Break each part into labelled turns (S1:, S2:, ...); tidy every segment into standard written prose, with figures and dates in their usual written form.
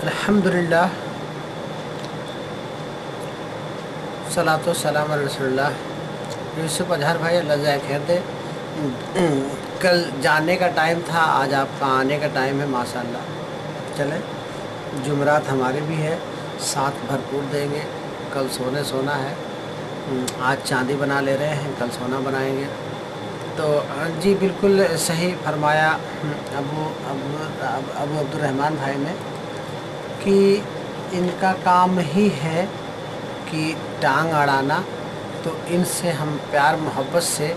S1: अल्हम्दुलिल्लाह सलातो सलाम अला रसूलुल्लाह। यूसुफ अजहर भाई अल्लाह जाए खैर दे। कल जाने का टाइम था, आज आपका आने का टाइम है माशाल्लाह। चले जुमरात हमारे भी है, साथ भरपूर देंगे। कल सोना है, आज चांदी बना ले रहे हैं, कल सोना बनाएंगे। तो जी बिल्कुल सही फरमाया अबू अब्दुर्रहमान भाई ने कि इनका काम ही है कि टांग अड़ाना। तो इनसे हम प्यार मोहब्बत से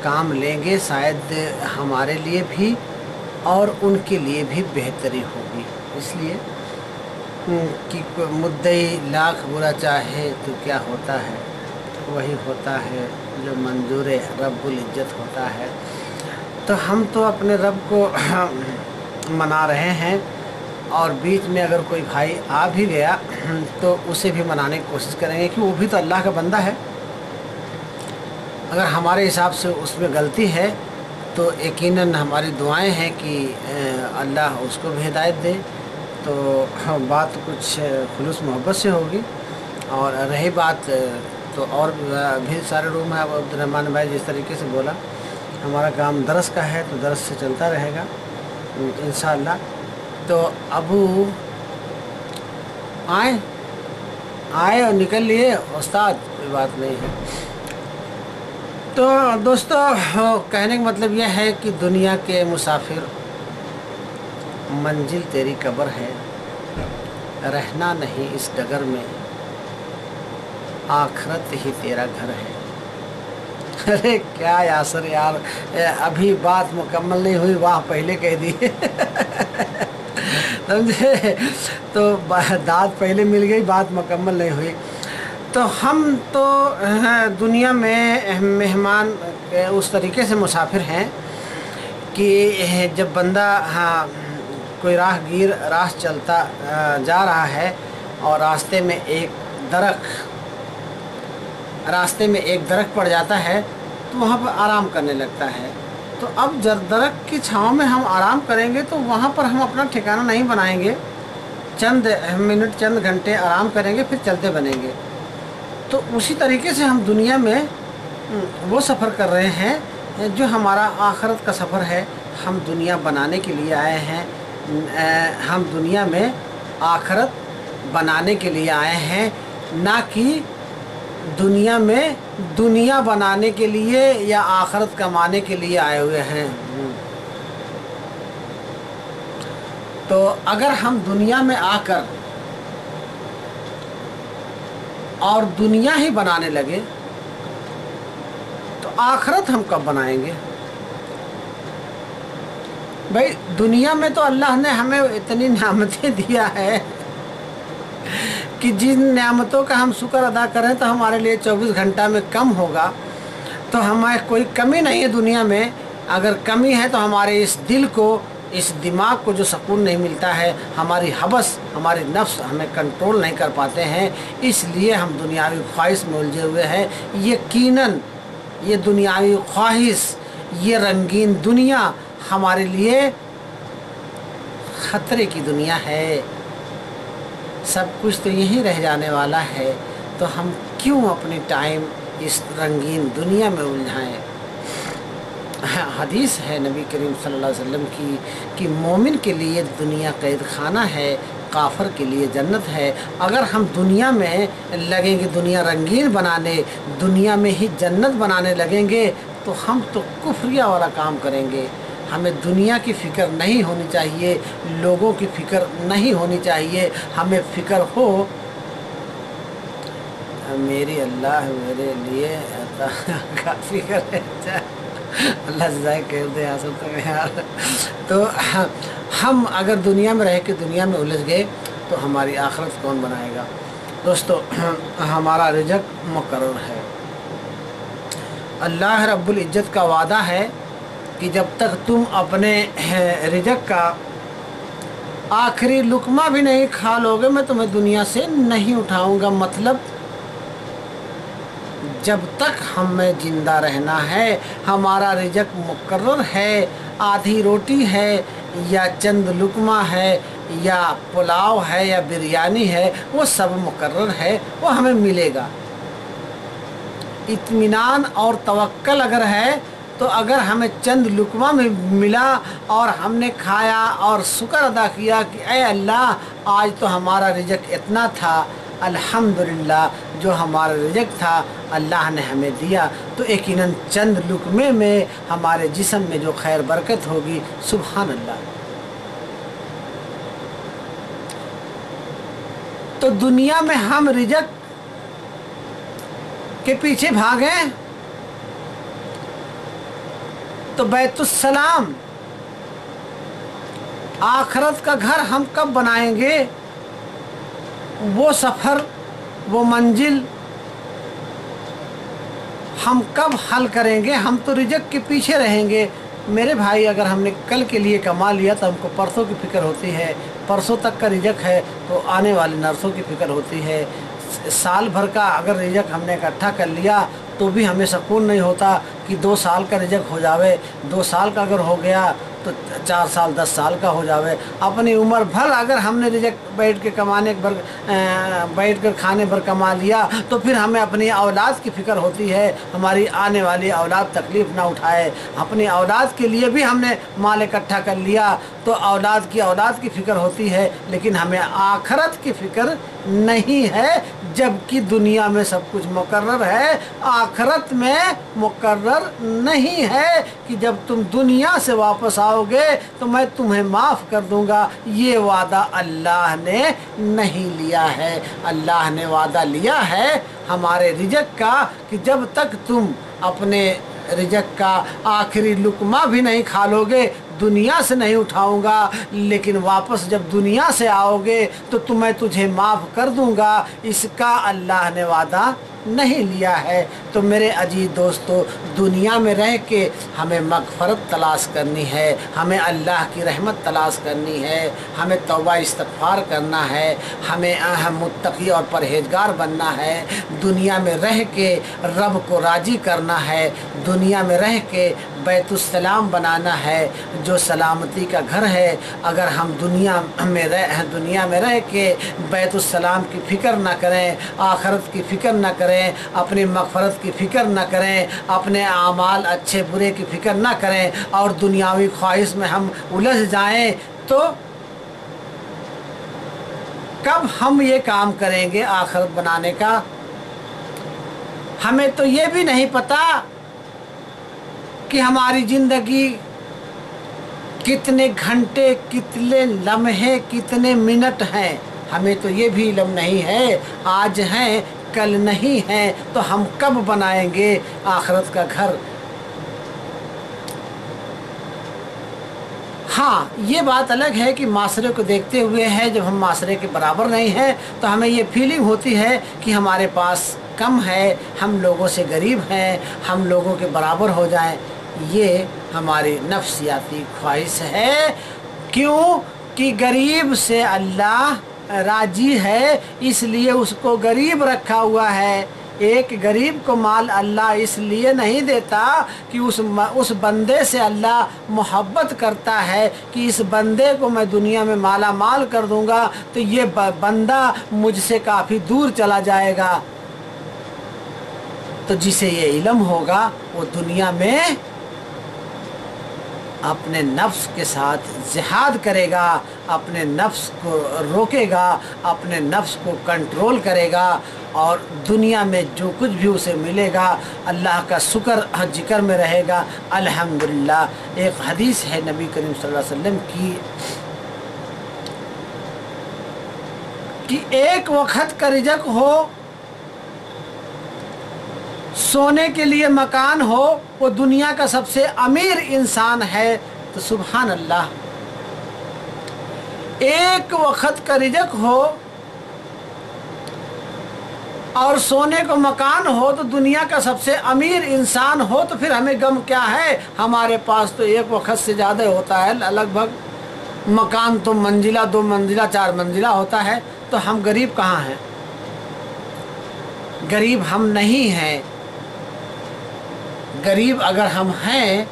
S1: काम लेंगे, शायद हमारे लिए भी और उनके लिए भी बेहतरी होगी। इसलिए कि मुद्दई लाख बुरा चाहे तो क्या होता है, वही होता है जो मंजूर रब्बुल इज़्ज़त होता है। तो हम तो अपने रब को मना रहे हैं, और बीच में अगर कोई भाई आ भी गया तो उसे भी मनाने की कोशिश करेंगे कि वो भी तो अल्लाह का बंदा है। अगर हमारे हिसाब से उसमें गलती है तो यकीनन हमारी दुआएं हैं कि अल्लाह उसको भी हिदायत दे। तो बात कुछ खुलूस मोहब्बत से होगी। और रही बात तो और भी सारे रूम है। अब्दुर्रहमान भाई जिस तरीके से बोला, हमारा काम दरस का है तो दरस से चलता रहेगा इंशाअल्लाह। तो अबू आए और निकल लिए उस्ताद, कोई बात नहीं है। तो दोस्तों कहने का मतलब यह है कि दुनिया के मुसाफिर, मंजिल तेरी कब्र है, रहना नहीं इस डगर में, आखिरत ही तेरा घर है। अरे क्या यासर यार, अभी बात मुकम्मल नहीं हुई, वाह पहले कह दी समझे। तो दाद पहले मिल गई, बात मुकम्मल नहीं हुई। तो हम तो दुनिया में मेहमान उस तरीके से मुसाफिर हैं कि जब बंदा कोई राहगीर राह चलता जा रहा है और रास्ते में एक दरख्त पड़ जाता है तो वहाँ पर आराम करने लगता है। तो अब जब दरख्त की छाँव में हम आराम करेंगे तो वहाँ पर हम अपना ठिकाना नहीं बनाएंगे, चंद मिनट चंद घंटे आराम करेंगे फिर चलते बनेंगे। तो उसी तरीके से हम दुनिया में वो सफ़र कर रहे हैं जो हमारा आखिरत का सफ़र है। हम दुनिया बनाने के लिए आए हैं, हम दुनिया में आखिरत बनाने के लिए आए हैं, ना कि दुनिया में दुनिया बनाने के लिए या आखिरत कमाने के लिए आए हुए हैं। तो अगर हम दुनिया में आकर और दुनिया ही बनाने लगे तो आखिरत हम कब बनाएंगे भाई। दुनिया में तो अल्लाह ने हमें इतनी नेमतें दिया है कि जिन नेमतों का हम शुक्र अदा करें तो हमारे लिए 24 घंटा में कम होगा। तो हमें कोई कमी नहीं है दुनिया में। अगर कमी है तो हमारे इस दिल को, इस दिमाग को जो सुकून नहीं मिलता है, हमारी हवस, हमारी नफ्स हमें कंट्रोल नहीं कर पाते हैं, इसलिए हम दुनियावी ख्वाहिश में उलझे हुए हैं। यकीनन ये दुनियावी ख्वाहिश, ये रंगीन दुनिया हमारे लिए ख़तरे की दुनिया है। सब कुछ तो यहीं रह जाने वाला है, तो हम क्यों अपनी टाइम इस रंगीन दुनिया में उलझाएं। हदीस है नबी करीम सल्लल्लाहु अलैहि वसल्लम की कि मोमिन के लिए दुनिया कैद खाना है, काफिर के लिए जन्नत है। अगर हम दुनिया में लगेंगे दुनिया रंगीन बनाने, दुनिया में ही जन्नत बनाने लगेंगे तो हम तो कुफ्रिया वाला काम करेंगे। हमें दुनिया की फ़िक्र नहीं होनी चाहिए, लोगों की फ़िक्र नहीं होनी चाहिए। हमें फ़िक्र हो मेरी अल्लाह मेरे लिए काफ़ी करे, अल्लाह सजाए कह दे हासिल तो यार। तो हम अगर दुनिया में रह के दुनिया में उलझ गए तो हमारी आखिरत कौन बनाएगा। दोस्तों हमारा रिज़्क़ मुकर्रर है। अल्लाह रब्बुल इज़्ज़त का वादा है कि जब तक तुम अपने रिज़्क़ का आखिरी लुक़मा भी नहीं खा लोगे मैं तुम्हें दुनिया से नहीं उठाऊंगा। मतलब जब तक हमें ज़िंदा रहना है, हमारा रिज़्क़ मुकर्रर है। आधी रोटी है या चंद लुक़मा है या पुलाव है या बिरयानी है, वो सब मुकर्रर है, वो हमें मिलेगा। इत्मीनान और तवक्कल अगर है तो अगर हमें चंद लुकमा में मिला और हमने खाया और शुक्र अदा किया कि ऐ अल्लाह आज तो हमारा रिज़्क़ इतना था, अल्हम्दुलिल्लाह जो हमारा रिज़्क़ था अल्लाह ने हमें दिया, तो यकीनन चंद लुकमे में हमारे जिस्म में जो खैर बरकत होगी, सुभान अल्लाह। तो दुनिया में हम रिज़्क़ के पीछे भागें तो बैतुस्सलाम आखरत का घर हम कब बनाएंगे? वो सफ़र, वो मंजिल हम कब हल करेंगे? हम तो रिज़्क़ के पीछे रहेंगे। मेरे भाई, अगर हमने कल के लिए कमा लिया तो हमको परसों की फ़िक्र होती है, परसों तक का रिज़्क़ है तो आने वाले नरसों की फ़िक्र होती है। साल भर का अगर रिज़्क़ हमने इकट्ठा कर लिया तो भी हमें सुकून नहीं होता कि 2 साल का रिज़्क़ हो जावे। 2 साल का अगर हो गया तो 4 साल 10 साल का हो जावे। अपनी उम्र भर अगर हमने रिज़्क़ बैठ के कमाने भर बैठ कर खाने भर कमा लिया तो फिर हमें अपनी औलाद की फ़िक्र होती है, हमारी आने वाली औलाद तकलीफ़ ना उठाए। अपनी औलाद के लिए भी हमने माल इकट्ठा कर लिया तो औलाद की फ़िक्र होती है, लेकिन हमें आखरत की फ़िक्र नहीं है, जबकि दुनिया में सब कुछ मुकर्रर है, आखरत में मुकर्रर नहीं है कि जब तुम दुनिया से वापस आओगे तो मैं तुम्हें माफ़ कर दूंगा। ये वादा अल्लाह ने नहीं लिया है। अल्लाह ने वादा लिया है हमारे रिज़्क़ का कि जब तक तुम अपने रिज़्क़ का आखिरी लुकमा भी नहीं खा लोगे, दुनिया से नहीं उठाऊंगा, लेकिन वापस जब दुनिया से आओगे तो तुझे माफ़ कर दूंगा। इसका अल्लाह ने वादा नहीं लिया है। तो मेरे अजीज़ दोस्तों, दुनिया में रह के हमें मग़फ़रत तलाश करनी है, हमें अल्लाह की रहमत तलाश करनी है, हमें तौबा इस्तग़फ़ार करना है, हम मुत्तक़ी और परहेज़गार बनना है। दुनिया में रह के रब को राज़ी करना है, दुनिया में रह के बैतुस्सलाम बनाना है जो सलामती का घर है। अगर हम दुनिया में रह के बैतुस्सलाम की फ़िक्र न करें, आखरत की फ़िक्र न करें, अपनी मग़फ़रत की फ़िक्र न करें, अपने आमाल अच्छे बुरे की फ़िक्र न करें और दुनियावी ख्वाहिश में हम उलझ जाएं, तो कब हम ये काम करेंगे आखरत बनाने का? हमें तो ये भी नहीं पता कि हमारी ज़िंदगी कितने घंटे, कितने लम्हे, कितने मिनट हैं। हमें तो ये भी इल्म नहीं है, आज हैं कल नहीं हैं, तो हम कब बनाएंगे आखिरत का घर? हाँ, ये बात अलग है कि माशरे को देखते हुए है, जब हम माशरे के बराबर नहीं हैं तो हमें ये फीलिंग होती है कि हमारे पास कम है, हम लोगों से गरीब हैं, हम लोगों के बराबर हो जाएं। ये हमारी नफ्सियाती ख्वाहिश है। क्यों? कि गरीब से अल्लाह राजी है, इसलिए उसको गरीब रखा हुआ है। एक गरीब को माल अल्लाह इसलिए नहीं देता कि उस बंदे से अल्लाह मोहब्बत करता है कि इस बंदे को मैं दुनिया में माला माल कर दूंगा तो ये बंदा मुझसे काफ़ी दूर चला जाएगा। तो जिसे ये इल्म होगा वो दुनिया में अपने नफ्स के साथ जिहाद करेगा, अपने नफ्स को रोकेगा, अपने नफ्स को कंट्रोल करेगा और दुनिया में जो कुछ भी उसे मिलेगा अल्लाह का शुक्र जिक्र में रहेगा। अल्हम्दुलिल्लाह। एक हदीस है नबी करीम सल्लल्लाहु अलैहि वसल्लम की कि एक वक्त का रिज़्क़ हो, सोने के लिए मकान हो, वो दुनिया का सबसे अमीर इंसान है। तो सुभान अल्लाह। एक वक्त का रिज़्क़ हो और सोने को मकान हो तो दुनिया का सबसे अमीर इंसान हो, तो फिर हमें गम क्या है? हमारे पास तो एक वक्त से ज़्यादा होता है, लगभग मकान तो मंजिला, 2 मंजिला, 4 मंजिला होता है। तो हम गरीब कहाँ हैं? गरीब हम नहीं हैं। गरीब अगर हम हैं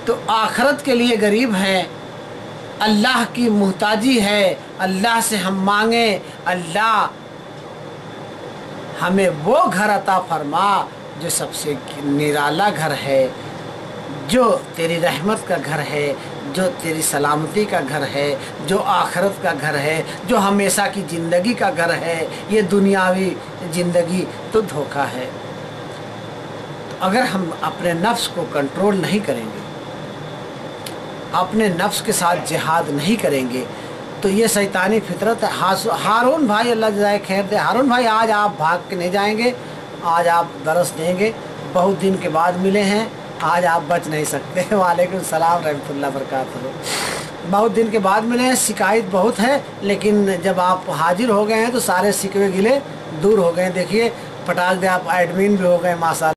S1: तो आखरत के लिए गरीब हैं, अल्लाह की मुहताजी है, अल्लाह से हम मांगे, अल्लाह हमें वो घर अता फरमा जो सबसे निराला घर है, जो तेरी रहमत का घर है, जो तेरी सलामती का घर है, जो आखिरत का घर है, जो हमेशा की ज़िंदगी का घर है। ये दुनियावी ज़िंदगी तो धोखा है। तो अगर हम अपने नफ्स को कंट्रोल नहीं करेंगे, अपने नफ्स के साथ जिहाद नहीं करेंगे, तो ये शैतानी फितरत है। हारून भाई, अल्लाह जज़ाए खैर दे। हारून भाई, आज आप भाग के नहीं जाएंगे, आज आप दरस देंगे। बहुत दिन के बाद मिले हैं, आज आप बच नहीं सकते। वालेकुम सलाम रहमतुल्लाह बरकातहू। बहुत दिन के बाद मिले हैं, शिकायत बहुत है, लेकिन जब आप हाजिर हो गए हैं तो सारे शिकवे गिले दूर हो गए। देखिए, पटाख दे, आप एडमिन भी हो गए माशाअल्लाह।